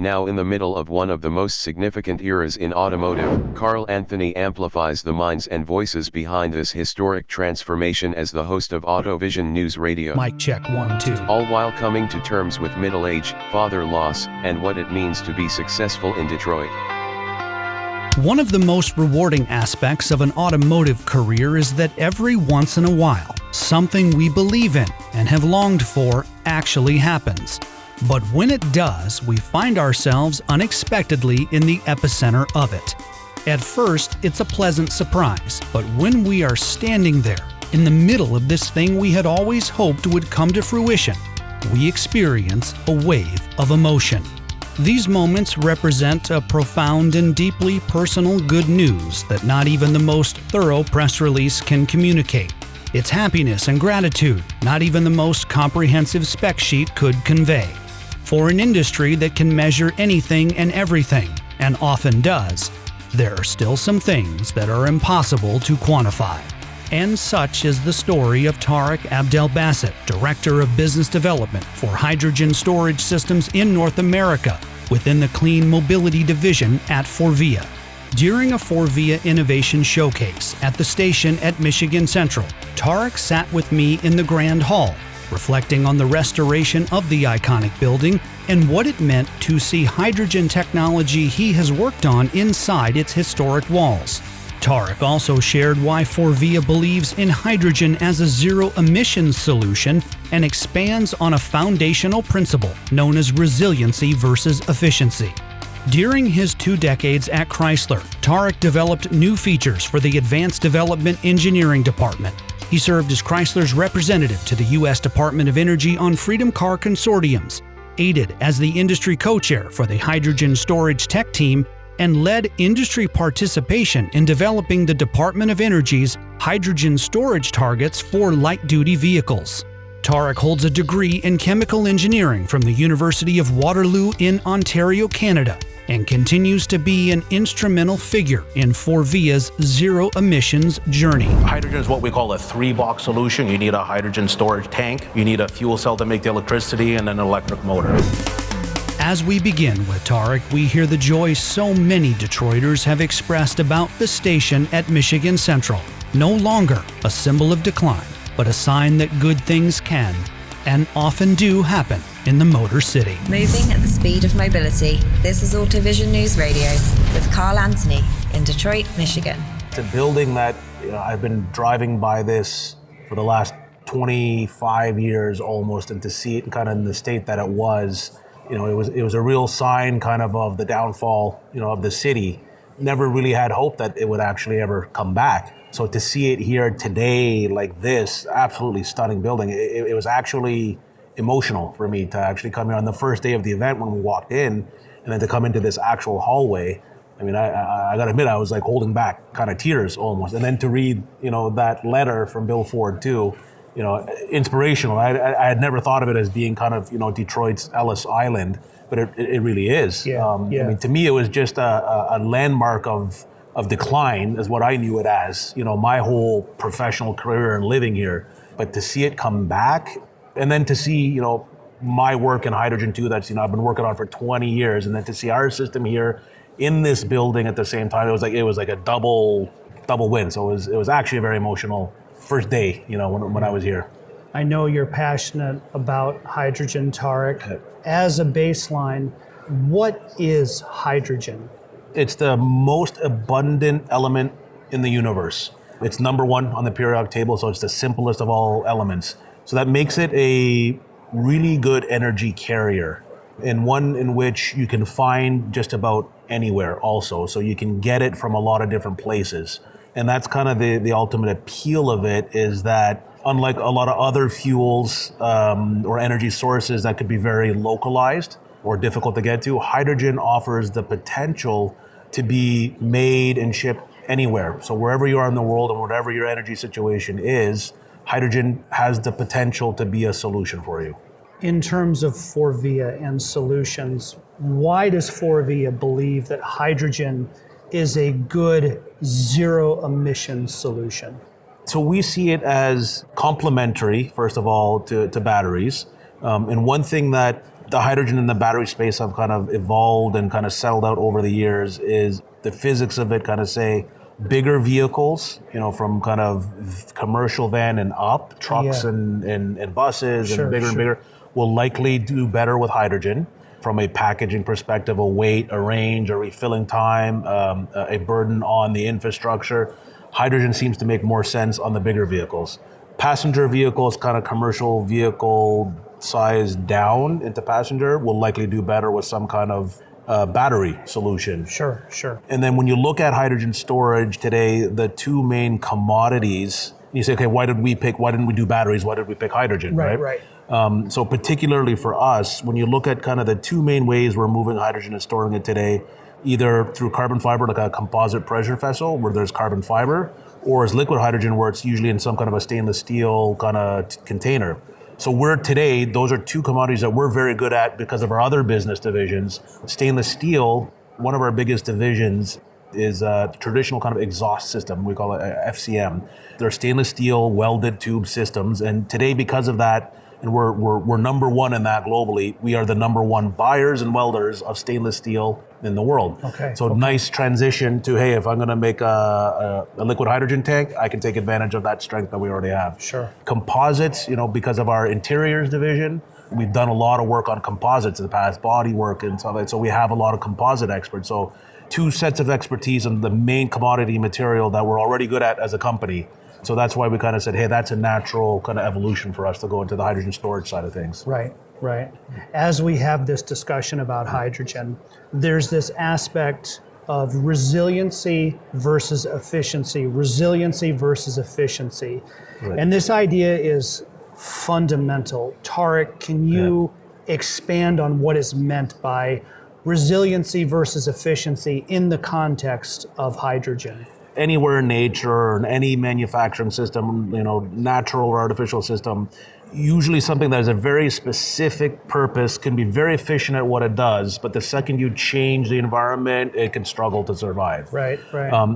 Now in the middle of one of the most significant eras in automotive, Carl Anthony amplifies the minds and voices behind this historic transformation as the host of AutoVision News Radio. Mic check 1, 2. All while coming to terms with middle age, father loss, and what it means to be successful in Detroit. One of the most rewarding aspects of an automotive career is that every once in a while, something we believe in and have longed for actually happens. But when it does, we find ourselves unexpectedly in the epicenter of it. At first, it's a pleasant surprise, but when we are standing there, in the middle of this thing we had always hoped would come to fruition, we experience a wave of emotion. These moments represent a profound and deeply personal good news that not even the most thorough press release can communicate. It's happiness and gratitude not even the most comprehensive spec sheet could convey. For an industry that can measure anything and everything, and often does, there are still some things that are impossible to quantify. And such is the story of Tarek Abdel-Baset, Director of Business Development for Hydrogen Storage Systems in North America within the Clean Mobility Division at FORVIA. During a FORVIA Innovation Showcase at the station at Michigan Central, Tarek sat with me in the Grand Hall, reflecting on the restoration of the iconic building and what it meant to see hydrogen technology he has worked on inside its historic walls. Tarek also shared why FORVIA believes in hydrogen as a zero-emissions solution and expands on a foundational principle known as resiliency versus efficiency. During his 2 decades at Chrysler, Tarek developed new features for the Advanced Development Engineering Department. He served as Chrysler's representative to the U.S. Department of Energy on Freedom Car Consortiums, aided as the industry co-chair for the Hydrogen Storage Tech Team, and led industry participation in developing the Department of Energy's hydrogen storage targets for light-duty vehicles. Tarek holds a degree in chemical engineering from the University of Waterloo in Ontario, Canada, and continues to be an instrumental figure in FORVIA's zero-emissions journey. Hydrogen is what we call a 3-box solution. You need a hydrogen storage tank, you need a fuel cell to make the electricity, and an electric motor. As we begin with Tarek, we hear the joy so many Detroiters have expressed about the station at Michigan Central. No longer a symbol of decline, but a sign that good things can and often do happen in the Motor City. Moving at the speed of mobility, this is AutoVision News Radio with Carl Anthony in Detroit, Michigan. It's a building that I've been driving by this for the last 25 years almost, and to see it kind of in the state that it was, it was a real sign kind of the downfall, of the city. Never really had hope that it would actually ever come back. So to see it here today like this, absolutely stunning building, it was actually emotional for me to actually come here on the first day of the event when we walked in, and then to come into this actual hallway. I mean, I gotta admit, I was like holding back kind of tears almost. And then to read, that letter from Bill Ford too, inspirational. I had never thought of it as being kind of, Detroit's Ellis Island, but it really is. Yeah. I mean, to me, it was just a landmark of decline is what I knew it as, my whole professional career and living here. But to see it come back, and then to see, my work in hydrogen too, that's, I've been working on for 20 years, and then to see our system here in this building at the same time, it was like a double win. So it was actually a very emotional first day, when I was here. I know you're passionate about hydrogen, Tarek. As a baseline, what is hydrogen? It's the most abundant element in the universe. It's number 1 on the periodic table, so it's the simplest of all elements. So that makes it a really good energy carrier, and one in which you can find just about anywhere also. So you can get it from a lot of different places. And that's kind of the ultimate appeal of it, is that unlike a lot of other fuels or energy sources that could be very localized or difficult to get to, hydrogen offers the potential to be made and shipped anywhere. So wherever you are in the world and whatever your energy situation is, hydrogen has the potential to be a solution for you. In terms of FORVIA and solutions, why does FORVIA believe that hydrogen is a good zero-emission solution? So we see it as complementary, first of all, to batteries. And one thing that the hydrogen and the battery space have kind of evolved and kind of settled out over the years is the physics of it kind of say bigger vehicles, from kind of commercial van and up, trucks and buses and bigger, will likely do better with hydrogen from a packaging perspective, a weight, a range, a refilling time, a burden on the infrastructure. Hydrogen seems to make more sense on the bigger vehicles. Passenger vehicles, kind of commercial vehicle size down into passenger, will likely do better with some kind of battery solution. Sure. And then when you look at hydrogen storage today, the two main commodities, you say, okay, why didn't we do batteries? Why did we pick hydrogen? Right. So particularly for us, when you look at kind of the two main ways we're moving hydrogen and storing it today, either through carbon fiber, like a composite pressure vessel where there's carbon fiber, or as liquid hydrogen where it's usually in some kind of a stainless steel kind of container. So those are two commodities that we're very good at because of our other business divisions. Stainless steel, one of our biggest divisions, is a traditional kind of exhaust system. We call it FCM. They're stainless steel welded tube systems. And today, because of that, and we're number one in that globally, we are the number one buyers and welders of stainless steel in the world. Nice transition to, hey, if I'm going to make a liquid hydrogen tank, I can take advantage of that strength that we already have. Sure. Composites, because of our interiors division, we've done a lot of work on composites in the past, body work and stuff like that. So we have a lot of composite experts. So two sets of expertise on the main commodity material that we're already good at as a company. So that's why we kind of said, hey, that's a natural kind of evolution for us to go into the hydrogen storage side of things. Right. As we have this discussion about hydrogen, there's this aspect of resiliency versus efficiency. Right. And this idea is fundamental. Tarek, can you expand on what is meant by resiliency versus efficiency in the context of hydrogen? Anywhere in nature or in any manufacturing system, natural or artificial system, usually something that has a very specific purpose can be very efficient at what it does, but the second you change the environment, it can struggle to survive. Right.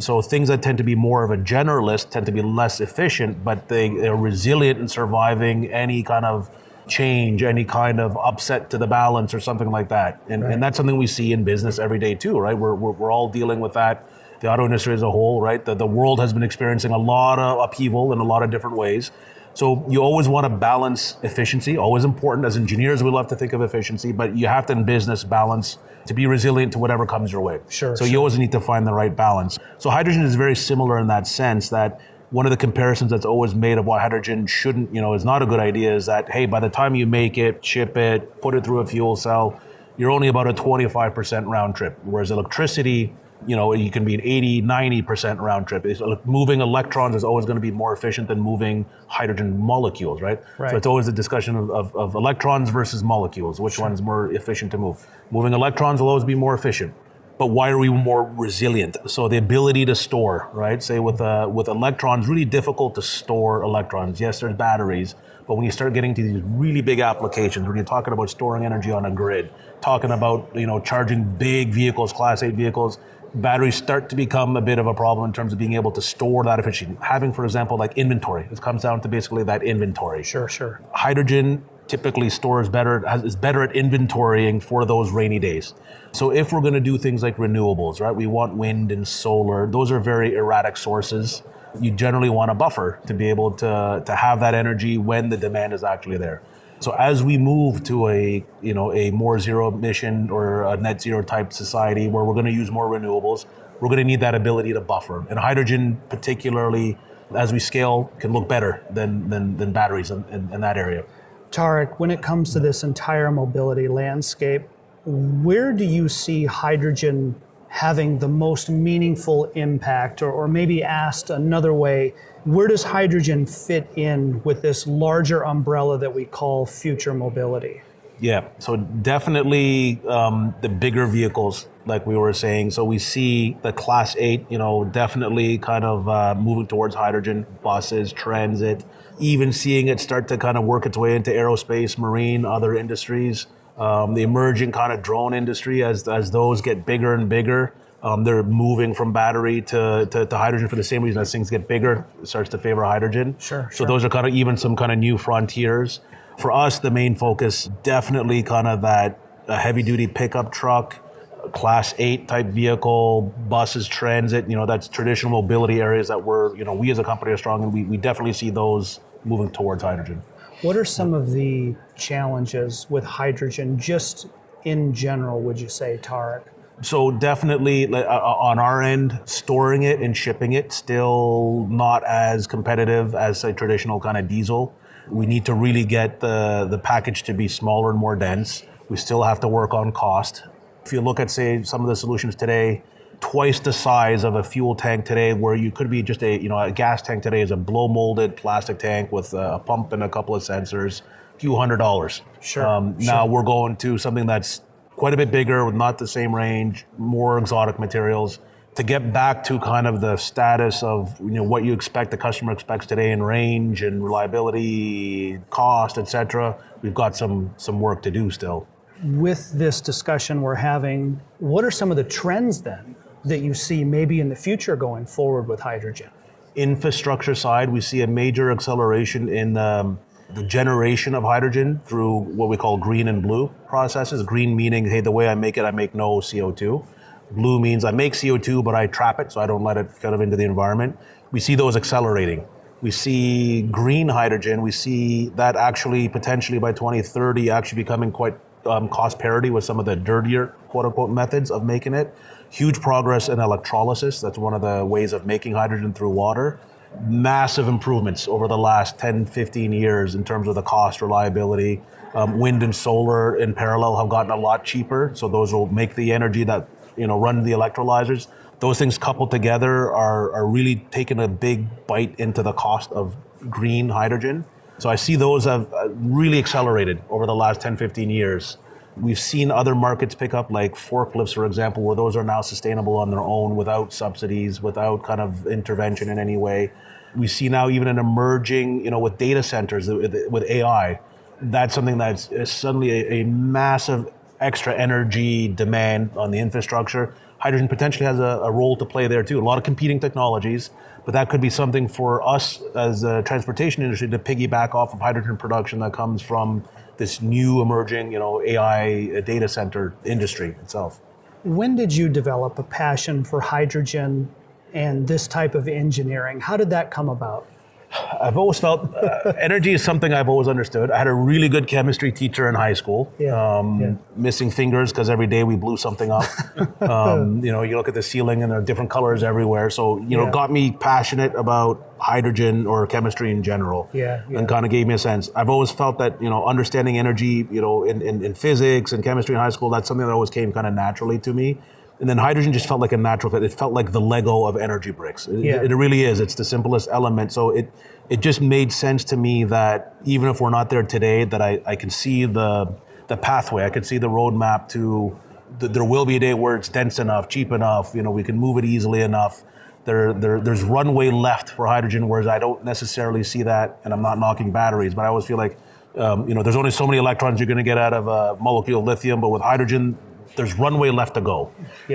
So things that tend to be more of a generalist tend to be less efficient, but they are resilient in surviving any kind of change, any kind of upset to the balance or something like that. And that's something we see in business every day too, right? We're all dealing with that. The auto industry as a whole, right? The world has been experiencing a lot of upheaval in a lot of different ways. So you always want to balance efficiency, always important. As engineers, we love to think of efficiency, but you have to in business balance to be resilient to whatever comes your way. Sure. You always need to find the right balance. So hydrogen is very similar in that sense that one of the comparisons that's always made of why hydrogen shouldn't, is not a good idea is that, hey, by the time you make it, ship it, put it through a fuel cell, you're only about a 25% round trip. Whereas electricity, you can be an 80, 90% round trip. Moving electrons is always going to be more efficient than moving hydrogen molecules, right? So it's always a discussion of electrons versus molecules. Which one's more efficient to move? Moving electrons will always be more efficient. But why are we more resilient? So the ability to store, right? Say with electrons, really difficult to store electrons. Yes, there's batteries, but when you start getting to these really big applications, when you're talking about storing energy on a grid, talking about charging big vehicles, Class 8 vehicles, batteries start to become a bit of a problem in terms of being able to store that efficiently. Having, for example, like inventory. It comes down to basically that inventory. Sure. Hydrogen typically stores better, is better at inventorying for those rainy days. So if we're going to do things like renewables, right? We want wind and solar. Those are very erratic sources. You generally want a buffer to be able to have that energy when the demand is actually there. So as we move to a more zero emission or a net zero type society where we're going to use more renewables, we're going to need that ability to buffer. And hydrogen, particularly as we scale, can look better than batteries in that area. Tarek, when it comes to this entire mobility landscape, where do you see hydrogen having the most meaningful impact? Or maybe asked another way, where does hydrogen fit in with this larger umbrella that we call future mobility? Yeah, so definitely the bigger vehicles, like we were saying. So we see the Class 8, definitely kind of moving towards hydrogen, buses, transit, even seeing it start to kind of work its way into aerospace, marine, other industries. The emerging kind of drone industry, as those get bigger and bigger, they're moving from battery to hydrogen for the same reason. As things get bigger, it starts to favor hydrogen. Sure. So those are kind of even some kind of new frontiers. For us, the main focus, definitely kind of that heavy duty pickup truck, Class 8 type vehicle, buses, transit, that's traditional mobility areas that we as a company are strong in. We definitely see those moving towards hydrogen. What are some of the challenges with hydrogen just in general, would you say, Tarek? So definitely on our end, storing it and shipping it, still not as competitive as a traditional kind of diesel. We need to really get the package to be smaller and more dense. We still have to work on cost. If you look at, say, some of the solutions today, twice the size of a fuel tank today, where you could be just a gas tank today is a blow molded plastic tank with a pump and a couple of sensors, a few $100s. Sure. Now we're going to something that's quite a bit bigger with not the same range, more exotic materials. To get back to kind of the status of what you expect the customer expects today in range and reliability, cost, etc., we've got some work to do still. With this discussion we're having, what are some of the trends then that you see maybe in the future going forward with hydrogen? Infrastructure side, we see a major acceleration in the generation of hydrogen through what we call green and blue processes. Green meaning, hey, the way I make it, I make no CO2. Blue means I make CO2, but I trap it, so I don't let it kind of into the environment. We see those accelerating. We see green hydrogen, we see that actually potentially by 2030 actually becoming quite cost parity with some of the dirtier, quote unquote, methods of making it. Huge progress in electrolysis. That's one of the ways of making hydrogen through water. Massive improvements over the last 10, 15 years in terms of the cost, reliability. Wind and solar in parallel have gotten a lot cheaper. So those will make the energy that, run the electrolyzers. Those things coupled together are really taking a big bite into the cost of green hydrogen. So I see those have really accelerated over the last 10, 15 years. We've seen other markets pick up, like forklifts, for example, where those are now sustainable on their own without subsidies, without kind of intervention in any way. We see now even an emerging, with data centers, with AI, that's something that's suddenly a massive extra energy demand on the infrastructure. Hydrogen potentially has a role to play there too. A lot of competing technologies, but that could be something for us as a transportation industry to piggyback off of hydrogen production that comes from this new emerging, AI data center industry itself. When did you develop a passion for hydrogen and this type of engineering? How did that come about? I've always felt energy is something I've always understood. I had a really good chemistry teacher in high school. Missing fingers because every day we blew something up. You look at the ceiling and there are different colors everywhere. So, got me passionate about hydrogen or chemistry in general. And kind of gave me a sense. I've always felt that, understanding energy, in physics and chemistry in high school, that's something that always came kind of naturally to me. And then hydrogen just felt like a natural fit. It felt like the Lego of energy bricks. It really is. It's the simplest element. So it just made sense to me that even if we're not there today, that I can see the pathway. I could see the roadmap to there will be a day where it's dense enough, cheap enough. We can move it easily enough. There's runway left for hydrogen, whereas I don't necessarily see that. And I'm not knocking batteries, but I always feel like there's only so many electrons you're going to get out of a molecule of lithium, but with hydrogen, there's runway left to go.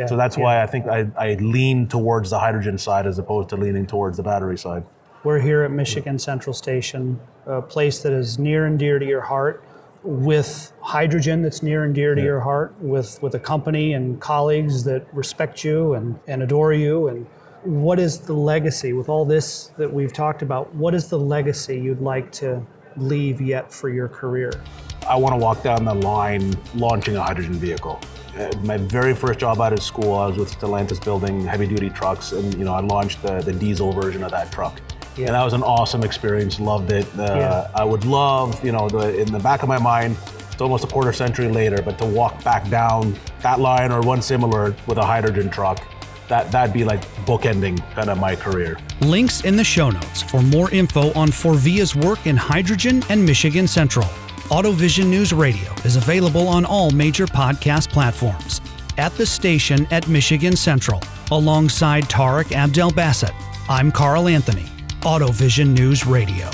So that's why I think I lean towards the hydrogen side as opposed to leaning towards the battery side. We're here at Michigan Central Station, a place that is near and dear to your heart, with hydrogen that's near and dear to your heart, with a company and colleagues that respect you and adore you. And what is the legacy with all this that we've talked about? What is the legacy you'd like to leave yet for your career? I want to walk down the line launching a hydrogen vehicle. My very first job out of school, I was with Stellantis building heavy-duty trucks, and I launched the diesel version of that truck. And that was an awesome experience, loved it. I would love, in the back of my mind, it's almost a quarter century later, but to walk back down that line or one similar with a hydrogen truck, that'd be like bookending kind of my career. Links in the show notes for more info on FORVIA's work in hydrogen and Michigan Central. AutoVision News Radio is available on all major podcast platforms. At the station at Michigan Central, alongside Tarek Abdel-Baset, I'm Carl Anthony, AutoVision News Radio.